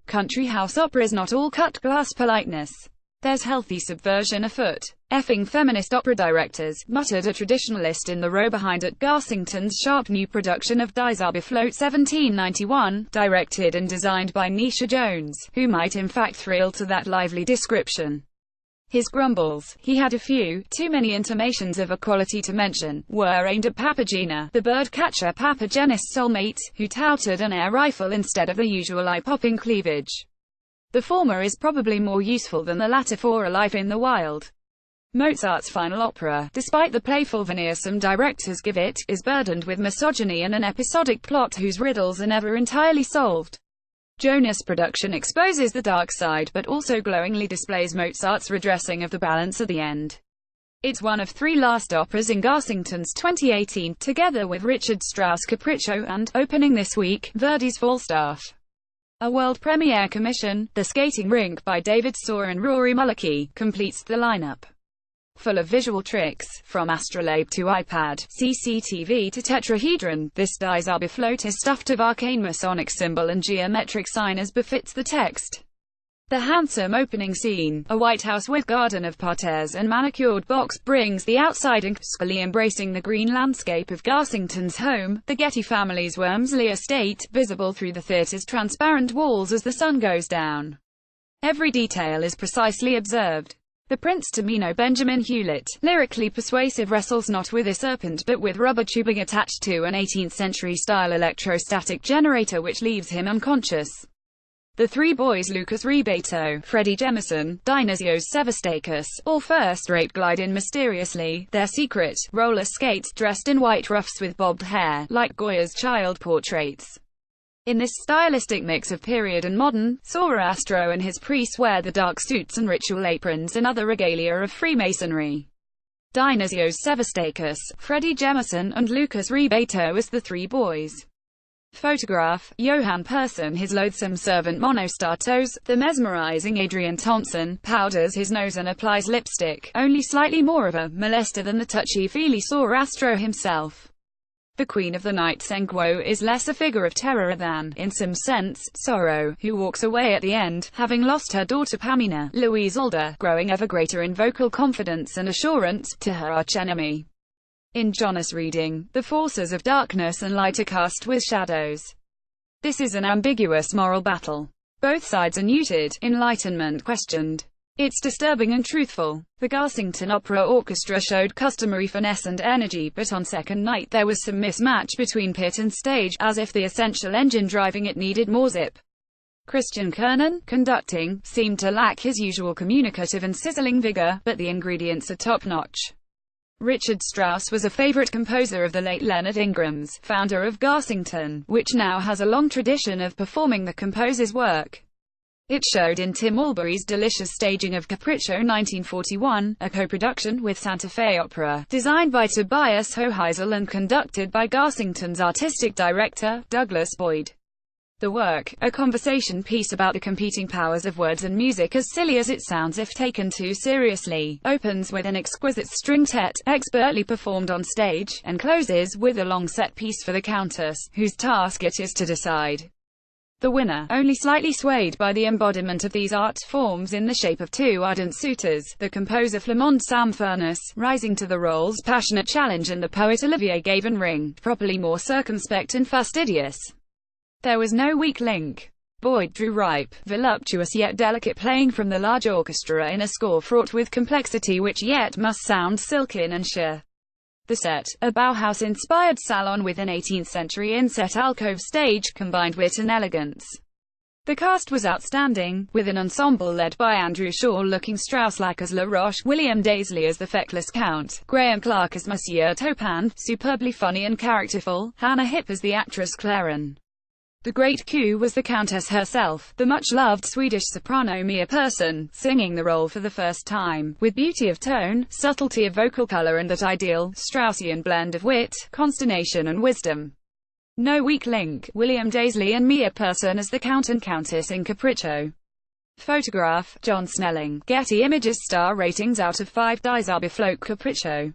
Country house opera is not all cut-glass politeness. There's healthy subversion afoot. Effing feminist opera directors, muttered a traditionalist in the row behind at Garsington's sharp new production of Die Zauberflöte 1791, directed and designed by Nisha Jones, who might in fact thrill to that lively description. His grumbles, he had a few, too many intimations of equality to mention, were aimed at Papagena, the bird-catcher Papagenis' soulmate, who touted an air rifle instead of the usual eye-popping cleavage. The former is probably more useful than the latter for a life in the wild. Mozart's final opera, despite the playful veneer some directors give it, is burdened with misogyny and an episodic plot whose riddles are never entirely solved. Jonas' production exposes the dark side, but also glowingly displays Mozart's redressing of the balance at the end. It's one of three last operas in Garsington's 2018, together with Richard Strauss' Capriccio and, opening this week, Verdi's Falstaff. A world premiere commission, The Skating Rink by David Saw and Rory Mullicky, completes the lineup. Full of visual tricks, from astrolabe to iPad, CCTV to tetrahedron, this Die Zauberflöte is stuffed of arcane Masonic symbol and geometric sign as befits the text. The handsome opening scene, a White House with garden of parterres and manicured box, brings the outside and peacefully embracing the green landscape of Garsington's home, the Getty family's Wormsley estate, visible through the theatre's transparent walls as the sun goes down. Every detail is precisely observed. The Prince Tamino Benjamin Hewlett, lyrically persuasive, wrestles not with a serpent but with rubber tubing attached to an 18th-century-style electrostatic generator which leaves him unconscious. The three boys Lucas Ribeto, Freddie Jemison, Dionysios Sevastakis, all first-rate, glide in mysteriously, their secret, roller skates, dressed in white ruffs with bobbed hair, like Goya's child portraits. In this stylistic mix of period and modern, Zoroastro and his priests wear the dark suits and ritual aprons and other regalia of Freemasonry. Dionysios Sevastakis, Freddie Jemison, and Lucas Ribeto as the three boys. Photograph, Johan Persson, his loathsome servant Monostatos, the mesmerizing Adrian Thompson, powders his nose and applies lipstick, only slightly more of a molester than the touchy-feely Zoroastro himself. The Queen of the Night Senguo is less a figure of terror than, in some sense, sorrow, who walks away at the end, having lost her daughter Pamina, Louise Alder, growing ever greater in vocal confidence and assurance, to her archenemy. In Jonas' reading, the forces of darkness and light are cast with shadows. This is an ambiguous moral battle. Both sides are neutered, enlightenment questioned. It's disturbing and truthful. The Garsington Opera Orchestra showed customary finesse and energy, but on second night there was some mismatch between pit and stage, as if the essential engine driving it needed more zip. Christian Kernan, conducting, seemed to lack his usual communicative and sizzling vigor, but the ingredients are top-notch. Richard Strauss was a favorite composer of the late Leonard Ingram's, founder of Garsington, which now has a long tradition of performing the composer's work. It showed in Tim Albury's delicious staging of Capriccio 1941, a co-production with Santa Fe Opera, designed by Tobias Hoheisel and conducted by Garsington's artistic director, Douglas Boyd. The work, a conversation piece about the competing powers of words and music, as silly as it sounds if taken too seriously, opens with an exquisite string-tet, expertly performed on stage, and closes with a long set-piece for the Countess, whose task it is to decide the winner, only slightly swayed by the embodiment of these art forms in the shape of two ardent suitors, the composer Flamande Samfurnus, rising to the role's passionate challenge, and the poet Olivier Gavenring, properly more circumspect and fastidious. There was no weak link. Boyd drew ripe, voluptuous yet delicate playing from the large orchestra in a score fraught with complexity which yet must sound silken and sheer. The set, a Bauhaus-inspired salon with an 18th-century inset alcove stage, combined wit and elegance. The cast was outstanding, with an ensemble led by Andrew Shaw looking Strauss-like as La Roche, William Daisley as the feckless Count, Graham Clark as Monsieur Topin, superbly funny and characterful, Hannah Hipp as the actress Claren. The great Q was the Countess herself, the much-loved Swedish soprano Mia Persson, singing the role for the first time, with beauty of tone, subtlety of vocal color and that ideal, Straussian blend of wit, consternation and wisdom. No weak link, William Daisley and Mia Persson as the Count and Countess in Capriccio. Photograph, John Snelling, Getty Images. Star ratings out of 5 Die Zauberflöte Capriccio.